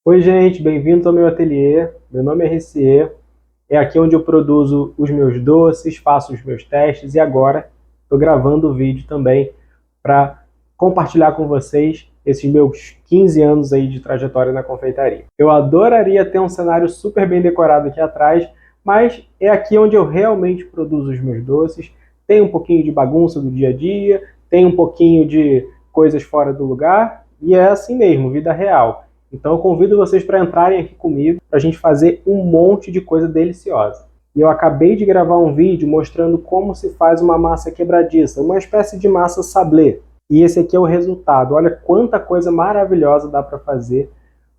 Oi, gente, bem-vindos ao meu ateliê. Meu nome é Recier. É aqui onde eu produzo os meus doces, faço os meus testes e agora estou gravando o vídeo também para compartilhar com vocês esses meus 15 anos aí de trajetória na confeitaria. Eu adoraria ter um cenário super bem decorado aqui atrás, mas é aqui onde eu realmente produzo os meus doces. Tem um pouquinho de bagunça do dia a dia, tem um pouquinho de coisas fora do lugar e é assim mesmo, vida real. Então eu convido vocês para entrarem aqui comigo para a gente fazer um monte de coisa deliciosa. E eu acabei de gravar um vídeo mostrando como se faz uma massa quebradiça, uma espécie de massa sablé. E esse aqui é o resultado. Olha quanta coisa maravilhosa dá para fazer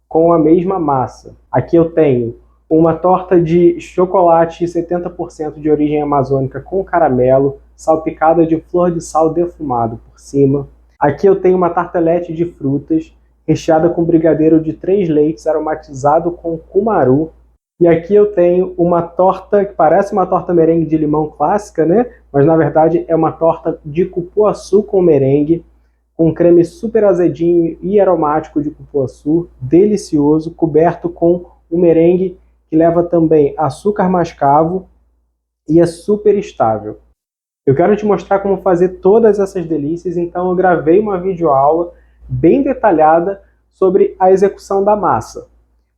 com a mesma massa. Aqui eu tenho uma torta de chocolate 70% de origem amazônica com caramelo, salpicada de flor de sal defumado por cima. Aqui eu tenho uma tartelete de frutas, recheada com brigadeiro de 3 leites, aromatizado com cumaru. E aqui eu tenho uma torta que parece uma torta merengue de limão clássica, né? Mas na verdade é uma torta de cupuaçu com merengue, com creme super azedinho e aromático de cupuaçu, delicioso, coberto com um merengue que leva também açúcar mascavo e é super estável. Eu quero te mostrar como fazer todas essas delícias, então eu gravei uma videoaula bem detalhada sobre a execução da massa.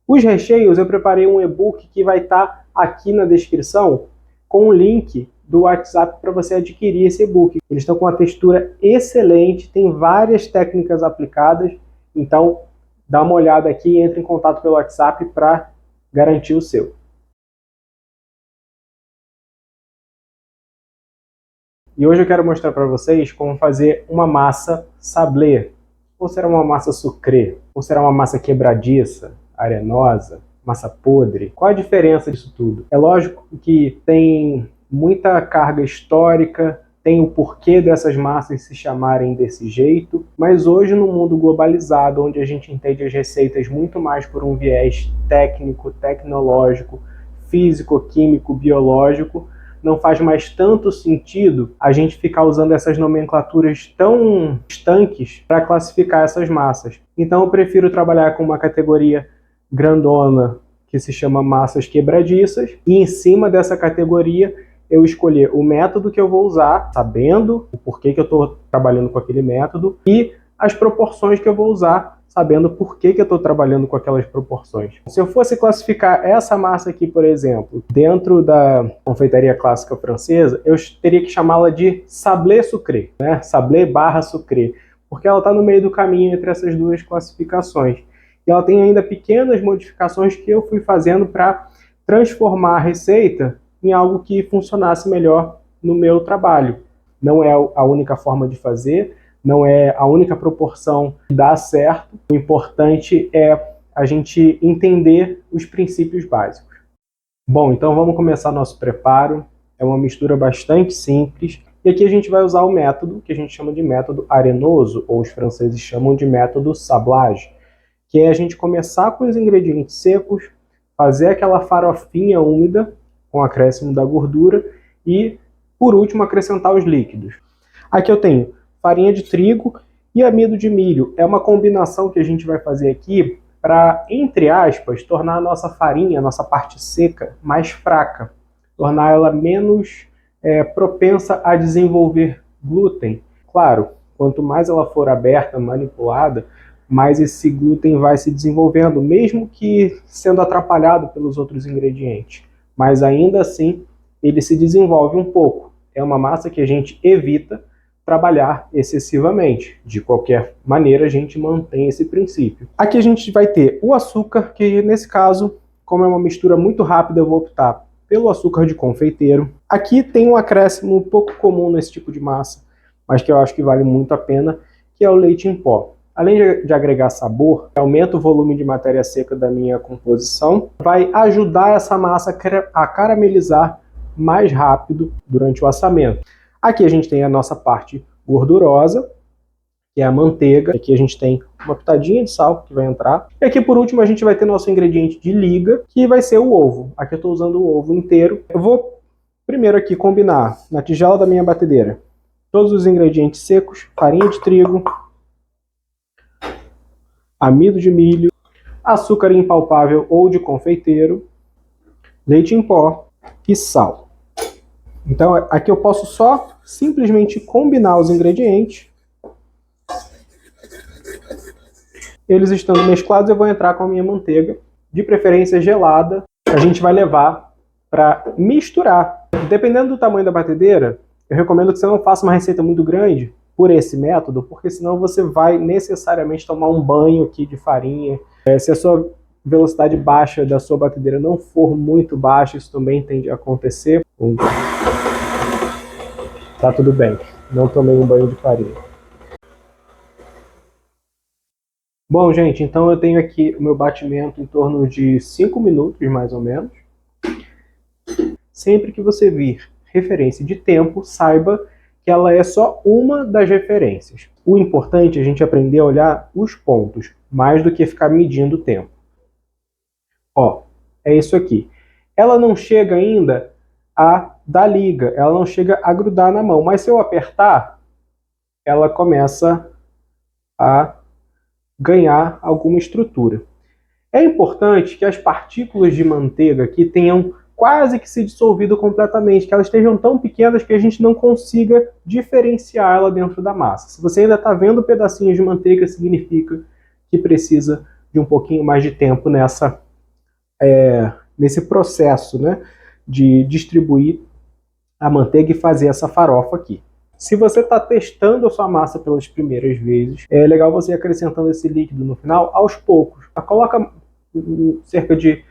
Os recheios eu preparei um e-book que vai estar aqui na descrição com o link do WhatsApp para você adquirir esse e-book. Eles estão com uma textura excelente, tem várias técnicas aplicadas, então dá uma olhada aqui e entre em contato pelo WhatsApp para garantir o seu. E hoje eu quero mostrar para vocês como fazer uma massa sablé. Ou será uma massa sucrê? Ou será uma massa quebradiça, arenosa, massa podre? Qual a diferença disso tudo? É lógico que tem muita carga histórica, tem o porquê dessas massas se chamarem desse jeito, mas hoje no mundo globalizado, onde a gente entende as receitas muito mais por um viés técnico, tecnológico, físico, químico, biológico, não faz mais tanto sentido a gente ficar usando essas nomenclaturas tão estanques para classificar essas massas. Então eu prefiro trabalhar com uma categoria grandona que se chama massas quebradiças e em cima dessa categoria eu escolher o método que eu vou usar, sabendo o porquê que eu estou trabalhando com aquele método e as proporções que eu vou usar, sabendo por que eu estou trabalhando com aquelas proporções. Se eu fosse classificar essa massa aqui, por exemplo, dentro da confeitaria clássica francesa, eu teria que chamá-la de sablé sucré, né? Sablé barra sucré, porque ela está no meio do caminho entre essas duas classificações. E ela tem ainda pequenas modificações que eu fui fazendo para transformar a receita em algo que funcionasse melhor no meu trabalho. Não é a única forma de fazer, não é a única proporção que dá certo. O importante é a gente entender os princípios básicos. Bom, então vamos começar nosso preparo. É uma mistura bastante simples. E aqui a gente vai usar o método que a gente chama de método arenoso, ou os franceses chamam de método sablage, que é a gente começar com os ingredientes secos, fazer aquela farofinha úmida com o acréscimo da gordura e, por último, acrescentar os líquidos. Aqui eu tenho farinha de trigo e amido de milho. É uma combinação que a gente vai fazer aqui para, entre aspas, tornar a nossa farinha, a nossa parte seca, mais fraca. Tornar ela menos propensa a desenvolver glúten. Claro, quanto mais ela for aberta, manipulada, mais esse glúten vai se desenvolvendo, mesmo que sendo atrapalhado pelos outros ingredientes. Mas ainda assim, ele se desenvolve um pouco. É uma massa que a gente evita trabalhar excessivamente. De qualquer maneira, a gente mantém esse princípio. Aqui a gente vai ter o açúcar, que nesse caso, como é uma mistura muito rápida, eu vou optar pelo açúcar de confeiteiro. Aqui tem um acréscimo pouco comum nesse tipo de massa, mas que eu acho que vale muito a pena, que é o leite em pó. Além de agregar sabor, aumenta o volume de matéria seca da minha composição, vai ajudar essa massa a caramelizar mais rápido durante o assamento. Aqui a gente tem a nossa parte gordurosa, que é a manteiga. Aqui a gente tem uma pitadinha de sal que vai entrar. E aqui por último a gente vai ter nosso ingrediente de liga, que vai ser o ovo. Aqui eu estou usando o ovo inteiro. Eu vou primeiro aqui combinar na tigela da minha batedeira todos os ingredientes secos, farinha de trigo, amido de milho, açúcar impalpável ou de confeiteiro, leite em pó e sal. Então aqui eu posso só simplesmente combinar os ingredientes. Eles estando mesclados, eu vou entrar com a minha manteiga, de preferência gelada, que a gente vai levar para misturar. Dependendo do tamanho da batedeira, eu recomendo que você não faça uma receita muito grande por esse método, porque senão você vai necessariamente tomar um banho aqui de farinha. Se a sua velocidade baixa da sua batedeira não for muito baixa, isso também tende a acontecer. Tá tudo bem, não tomei um banho de farinha. Bom, gente, então eu tenho aqui o meu batimento em torno de 5 minutos, mais ou menos. Sempre que você vir referência de tempo, saiba que ela é só uma das referências. O importante é a gente aprender a olhar os pontos, mais do que ficar medindo o tempo. Ó, é isso aqui. Ela não chega ainda a dar liga, ela não chega a grudar na mão, mas se eu apertar, ela começa a ganhar alguma estrutura. É importante que as partículas de manteiga aqui tenham quase que se dissolvido completamente, que elas estejam tão pequenas que a gente não consiga diferenciar ela dentro da massa. Se você ainda está vendo pedacinhos de manteiga, significa que precisa de um pouquinho mais de tempo nesse processo, né, de distribuir a manteiga e fazer essa farofa aqui. Se você está testando a sua massa pelas primeiras vezes, é legal você ir acrescentando esse líquido no final aos poucos. Coloca cerca de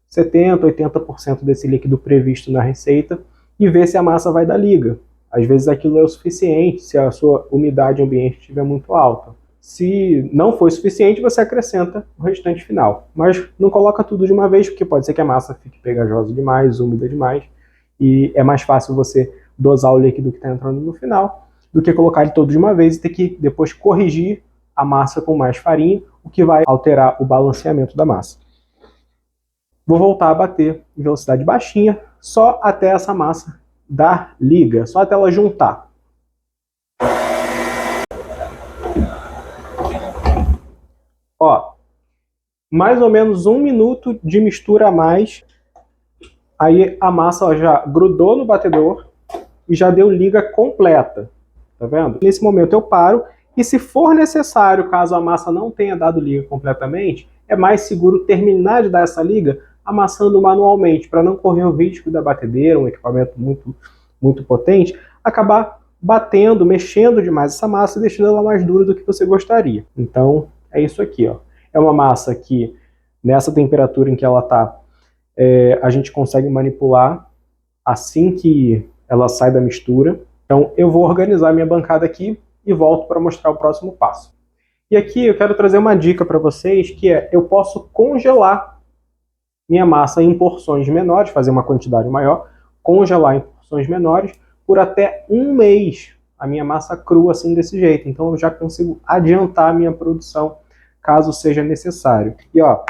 70%, 80% desse líquido previsto na receita e vê se a massa vai dar liga. Às vezes aquilo é o suficiente se a sua umidade ambiente estiver muito alta. Se não for suficiente, você acrescenta o restante final. Mas não coloca tudo de uma vez, porque pode ser que a massa fique pegajosa demais, úmida demais, e é mais fácil você dosar o líquido que está entrando no final, do que colocar ele todo de uma vez e ter que depois corrigir a massa com mais farinha, o que vai alterar o balanceamento da massa. Vou voltar a bater em velocidade baixinha, só até essa massa dar liga, só até ela juntar. Ó, mais ou menos 1 minuto de mistura a mais, aí a massa já grudou no batedor e já deu liga completa, tá vendo? Nesse momento eu paro e se for necessário, caso a massa não tenha dado liga completamente, é mais seguro terminar de dar essa liga amassando manualmente, para não correr o risco da batedeira, um equipamento muito potente, acabar batendo, mexendo demais essa massa e deixando ela mais dura do que você gostaria. Então é isso aqui, ó. É uma massa que nessa temperatura em que ela está, a gente consegue manipular assim que ela sai da mistura. Então eu vou organizar minha bancada aqui e volto para mostrar o próximo passo. E aqui eu quero trazer uma dica para vocês, que é, eu posso congelar minha massa em porções menores, fazer uma quantidade maior, congelar em porções menores por até 1 mês a minha massa crua assim desse jeito. Então eu já consigo adiantar a minha produção caso seja necessário. E ó,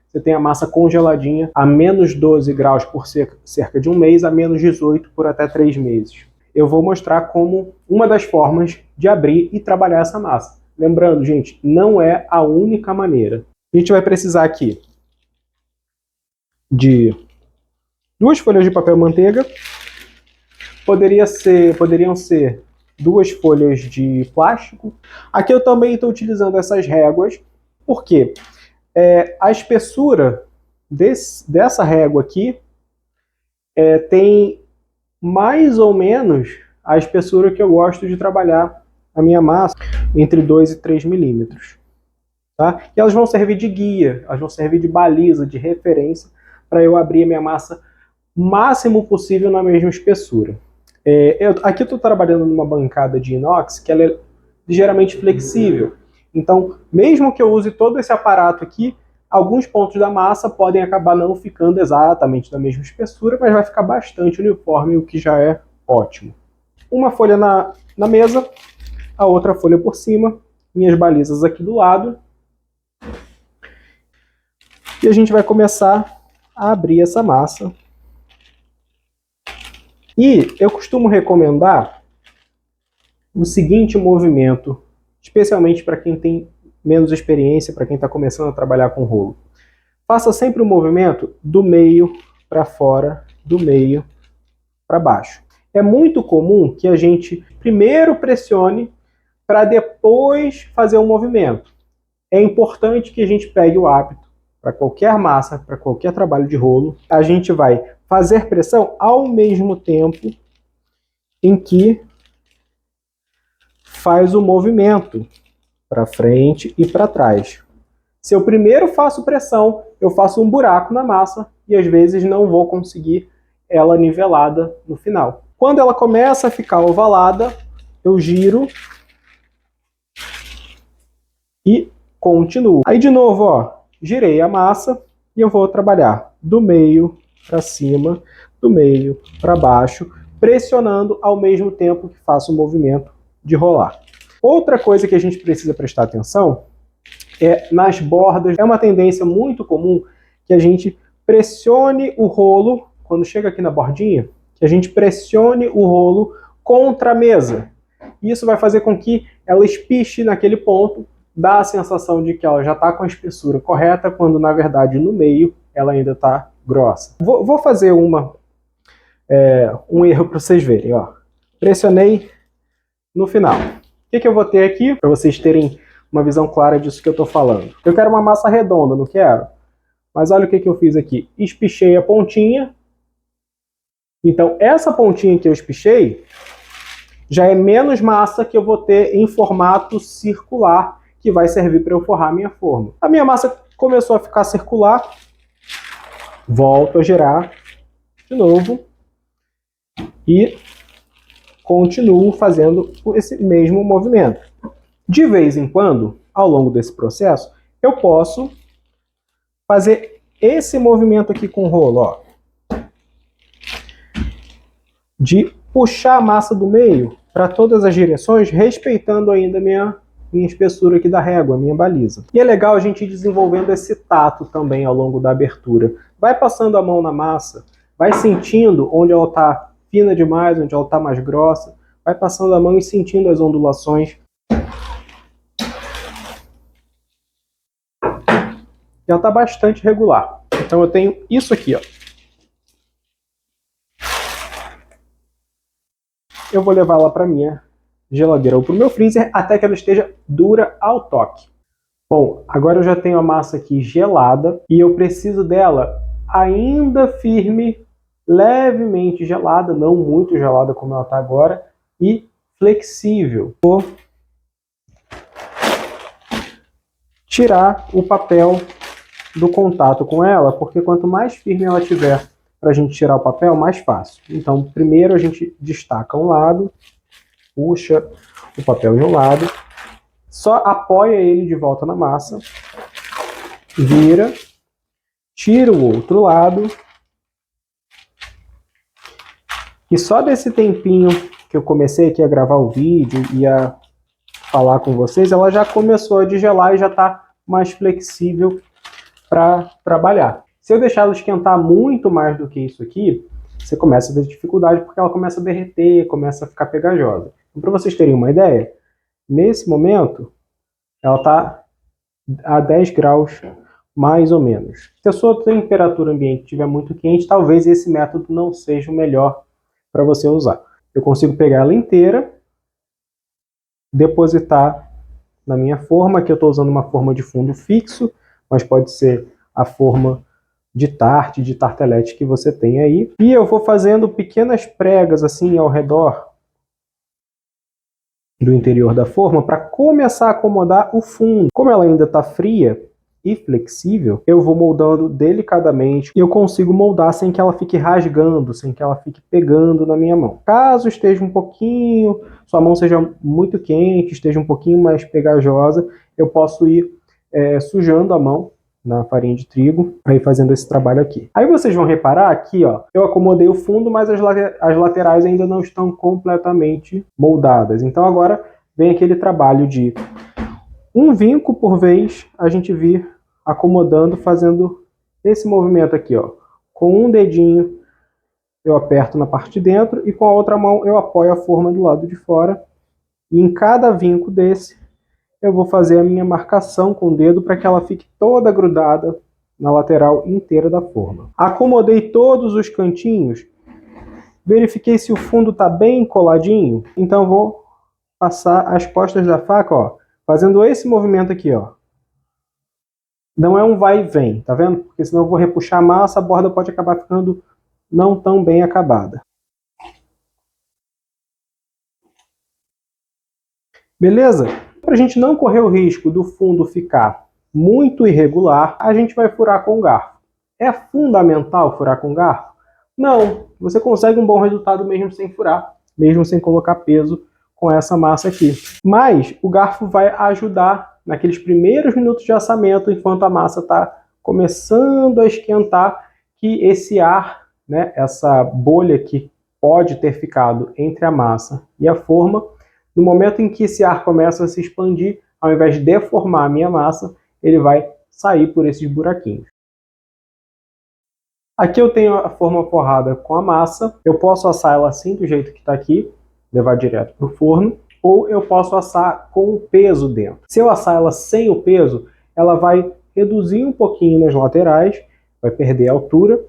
você tem a massa congeladinha a menos 12 graus por cerca de 1 mês, a menos 18 por até 3 meses. Eu vou mostrar como uma das formas de abrir e trabalhar essa massa. Lembrando, gente, não é a única maneira. A gente vai precisar aqui de 2 folhas de papel manteiga. Poderiam ser 2 folhas de plástico. Aqui eu também estou utilizando essas réguas, porque a espessura dessa régua aqui tem mais ou menos a espessura que eu gosto de trabalhar a minha massa, entre 2 e 3 milímetros. Tá? E elas vão servir de guia, elas vão servir de baliza, de referência, para eu abrir a minha massa o máximo possível na mesma espessura. Aqui eu estou trabalhando numa bancada de inox que ela é ligeiramente flexível. Então, mesmo que eu use todo esse aparato aqui, alguns pontos da massa podem acabar não ficando exatamente da mesma espessura, mas vai ficar bastante uniforme, o que já é ótimo. Uma folha na mesa, a outra folha por cima, minhas balizas aqui do lado. E a gente vai começar a abrir essa massa. E eu costumo recomendar o seguinte movimento, especialmente para quem tem menos experiência, para quem está começando a trabalhar com rolo. Faça sempre o movimento do meio para fora, do meio para baixo. É muito comum que a gente primeiro pressione para depois fazer um movimento. É importante que a gente pegue o hábito para qualquer massa, para qualquer trabalho de rolo. A gente vai fazer pressão ao mesmo tempo em que faz o movimento para frente e para trás. Se eu primeiro faço pressão, eu faço um buraco na massa e às vezes não vou conseguir ela nivelada no final. Quando ela começa a ficar ovalada, eu giro e continuo. Aí de novo, ó, girei a massa e eu vou trabalhar do meio para cima, do meio para baixo, pressionando ao mesmo tempo que faço o movimento de rolar. Outra coisa que a gente precisa prestar atenção é nas bordas. É uma tendência muito comum que a gente pressione o rolo, quando chega aqui na bordinha, que a gente pressione o rolo contra a mesa. Isso vai fazer com que ela espiche naquele ponto, dá a sensação de que ela já está com a espessura correta, quando na verdade no meio ela ainda está grossa. Vou fazer um erro para vocês verem. Ó. Pressionei no final. O que eu vou ter aqui, para vocês terem uma visão clara disso que eu estou falando? Eu quero uma massa redonda, não quero? Mas olha o que eu fiz aqui. Espichei a pontinha. Então, essa pontinha que eu espichei já é menos massa que eu vou ter em formato circular, que vai servir para eu forrar a minha forma. A minha massa começou a ficar circular. Volto a girar de novo. E continuo fazendo esse mesmo movimento. De vez em quando, ao longo desse processo, eu posso fazer esse movimento aqui com o rolo, ó, de puxar a massa do meio para todas as direções, respeitando ainda a minha espessura aqui da régua, a minha baliza. E é legal a gente ir desenvolvendo esse tato também ao longo da abertura. Vai passando a mão na massa, vai sentindo onde ela está fina demais, onde ela está mais grossa, vai passando a mão e sentindo as ondulações. Ela está bastante regular. Então eu tenho isso aqui, ó. Eu vou levar ela para minha geladeira ou para o meu freezer até que ela esteja dura ao toque. Bom, agora eu já tenho a massa aqui gelada e eu preciso dela ainda firme, levemente gelada, não muito gelada como ela está agora, e flexível. Vou tirar o papel do contato com ela, porque quanto mais firme ela tiver para a gente tirar o papel, mais fácil. Então, primeiro a gente destaca um lado, puxa o papel de um lado, só apoia ele de volta na massa, vira, tira o outro lado, e só desse tempinho que eu comecei aqui a gravar o vídeo e a falar com vocês, ela já começou a degelar e já está mais flexível para trabalhar. Se eu deixar ela esquentar muito mais do que isso aqui, você começa a ter dificuldade porque ela começa a derreter, começa a ficar pegajosa. Então, para vocês terem uma ideia, nesse momento, ela está a 10 graus mais ou menos. Se a sua temperatura ambiente estiver muito quente, talvez esse método não seja o melhor para você usar. Eu consigo pegar ela inteira, depositar na minha forma, que eu estou usando uma forma de fundo fixo, mas pode ser a forma de tarte, de tartelete que você tem aí. E eu vou fazendo pequenas pregas assim ao redor do interior da forma para começar a acomodar o fundo. Como ela ainda está fria e flexível, eu vou moldando delicadamente e eu consigo moldar sem que ela fique rasgando, sem que ela fique pegando na minha mão. Caso esteja um pouquinho, sua mão seja muito quente, esteja um pouquinho mais pegajosa, eu posso ir sujando a mão na farinha de trigo, aí fazendo esse trabalho aqui. Aí vocês vão reparar aqui, ó, eu acomodei o fundo, mas as laterais ainda não estão completamente moldadas. Então agora vem aquele trabalho de um vinco por vez, a gente vir acomodando, fazendo esse movimento aqui, ó. Com um dedinho eu aperto na parte de dentro e com a outra mão eu apoio a forma do lado de fora. E em cada vinco desse eu vou fazer a minha marcação com o dedo para que ela fique toda grudada na lateral inteira da forma. Acomodei todos os cantinhos, verifiquei se o fundo está bem coladinho, então eu vou passar as pontas da faca, ó, fazendo esse movimento aqui, ó. Não é um vai e vem, tá vendo? Porque senão eu vou repuxar a massa, a borda pode acabar ficando não tão bem acabada. Beleza? Para a gente não correr o risco do fundo ficar muito irregular, a gente vai furar com garfo. É fundamental furar com garfo? Não, você consegue um bom resultado mesmo sem furar, mesmo sem colocar peso com essa massa aqui. Mas o garfo vai ajudar naqueles primeiros minutos de assamento, enquanto a massa está começando a esquentar, que esse ar, né, essa bolha que pode ter ficado entre a massa e a forma, no momento em que esse ar começa a se expandir, ao invés de deformar a minha massa, ele vai sair por esses buraquinhos. Aqui eu tenho a forma forrada com a massa. Eu posso assar ela assim, do jeito que está aqui, levar direto para o forno, ou eu posso assar com o peso dentro. Se eu assar ela sem o peso, ela vai reduzir um pouquinho nas laterais, vai perder a altura,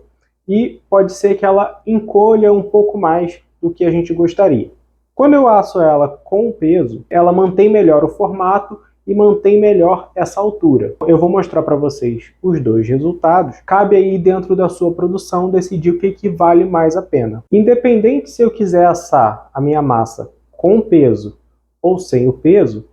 e pode ser que ela encolha um pouco mais do que a gente gostaria. Quando eu asso ela com o peso, ela mantém melhor o formato e mantém melhor essa altura. Eu vou mostrar para vocês os dois resultados. Cabe aí dentro da sua produção decidir o que vale mais a pena. Independente se eu quiser assar a minha massa com peso ou sem o peso,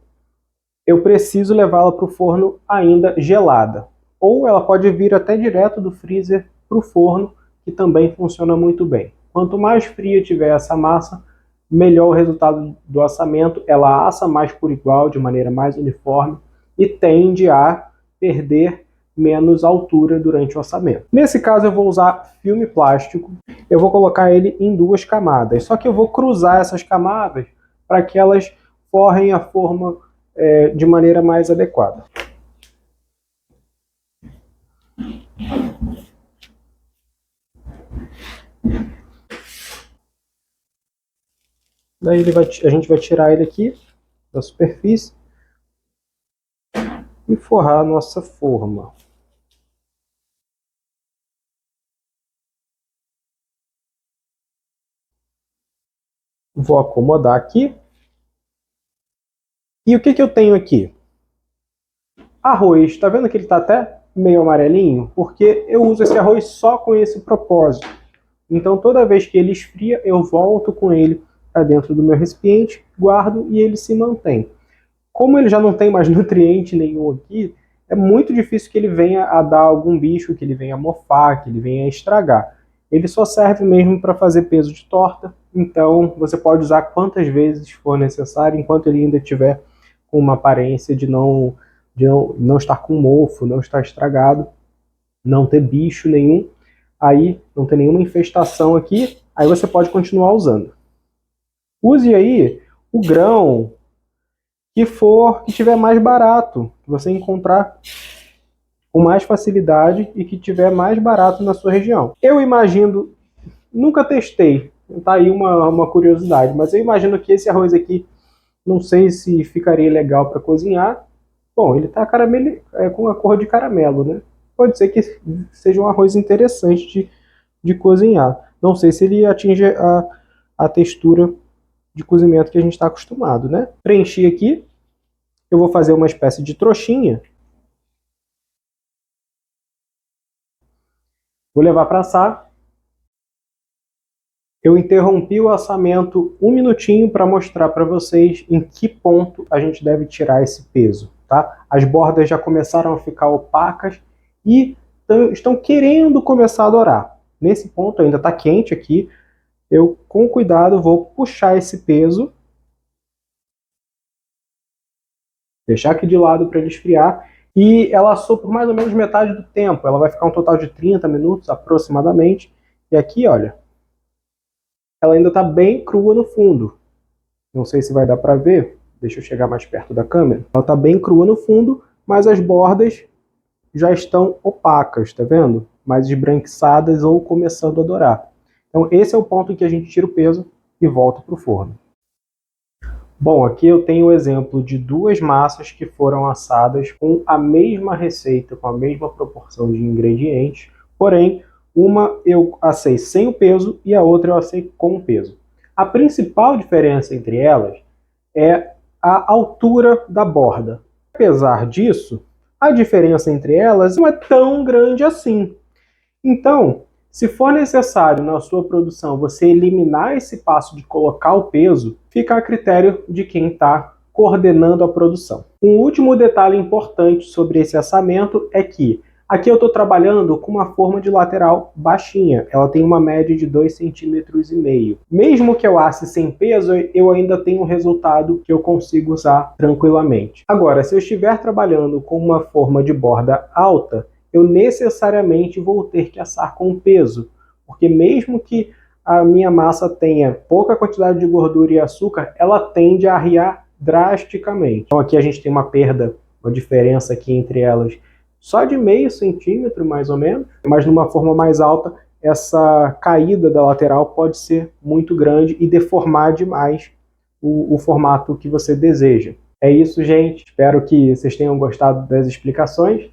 eu preciso levá-la para o forno ainda gelada. Ou ela pode vir até direto do freezer para o forno, que também funciona muito bem. Quanto mais fria tiver essa massa, melhor o resultado do assamento. Ela assa mais por igual, de maneira mais uniforme, e tende a perder menos altura durante o assamento. Nesse caso eu vou usar filme plástico, eu vou colocar ele em 2 camadas, só que eu vou cruzar essas camadas para que elas forrem a forma de maneira mais adequada. Daí a gente vai tirar ele aqui da superfície e forrar a nossa forma. Vou acomodar aqui. E o que eu tenho aqui? Arroz. Tá vendo que ele está até meio amarelinho? Porque eu uso esse arroz só com esse propósito. Então toda vez que ele esfria, eu volto com ele para dentro do meu recipiente, guardo e ele se mantém. Como ele já não tem mais nutriente nenhum aqui, é muito difícil que ele venha a dar algum bicho, que ele venha a mofar, que ele venha a estragar. Ele só serve mesmo para fazer peso de torta, então você pode usar quantas vezes for necessário, enquanto ele ainda estiver com uma aparência de não estar com mofo, não estar estragado, não ter bicho nenhum, aí não tem nenhuma infestação aqui, aí você pode continuar usando. Use aí o grão que tiver mais barato, que você encontrar com mais facilidade e que tiver mais barato na sua região. Eu imagino, nunca testei, tá aí uma curiosidade, mas eu imagino que esse arroz aqui, não sei se ficaria legal para cozinhar. Bom, ele está com a cor de caramelo, né? Pode ser que seja um arroz interessante de cozinhar. Não sei se ele atinge a textura de cozimento que a gente está acostumado, né? Preenchi aqui. Eu vou fazer uma espécie de trouxinha. Vou levar para assar. Eu interrompi o assamento um minutinho para mostrar para vocês em que ponto a gente deve tirar esse peso, tá? As bordas já começaram a ficar opacas e estão querendo começar a dourar. Nesse ponto ainda está quente aqui. Eu, com cuidado, vou puxar esse peso, deixar aqui de lado para ele esfriar, e ela assou por mais ou menos metade do tempo. Ela vai ficar um total de 30 minutos aproximadamente. E aqui, olha, ela ainda está bem crua no fundo. Não sei se vai dar para ver. Deixa eu chegar mais perto da câmera. Ela está bem crua no fundo, mas as bordas já estão opacas, tá vendo? Mais esbranquiçadas ou começando a dourar. Então esse é o ponto em que a gente tira o peso e volta para o forno. Bom, aqui eu tenho o exemplo de duas massas que foram assadas com a mesma receita, com a mesma proporção de ingredientes, porém, uma eu assei sem o peso e a outra eu assei com o peso. A principal diferença entre elas é a altura da borda. Apesar disso, a diferença entre elas não é tão grande assim. Então, se for necessário na sua produção você eliminar esse passo de colocar o peso, fica a critério de quem está coordenando a produção. Um último detalhe importante sobre esse assamento é que aqui eu estou trabalhando com uma forma de lateral baixinha, ela tem uma média de 2,5 cm. Mesmo que eu asse sem peso, eu ainda tenho um resultado que eu consigo usar tranquilamente. Agora, se eu estiver trabalhando com uma forma de borda alta, eu necessariamente vou ter que assar com peso, porque mesmo que a minha massa tenha pouca quantidade de gordura e açúcar, ela tende a arriar drasticamente. Então aqui a gente tem uma perda, uma diferença aqui entre elas só de 0,5 centímetro mais ou menos, mas numa forma mais alta essa caída da lateral pode ser muito grande e deformar demais o formato que você deseja. É isso, gente. Espero que vocês tenham gostado das explicações.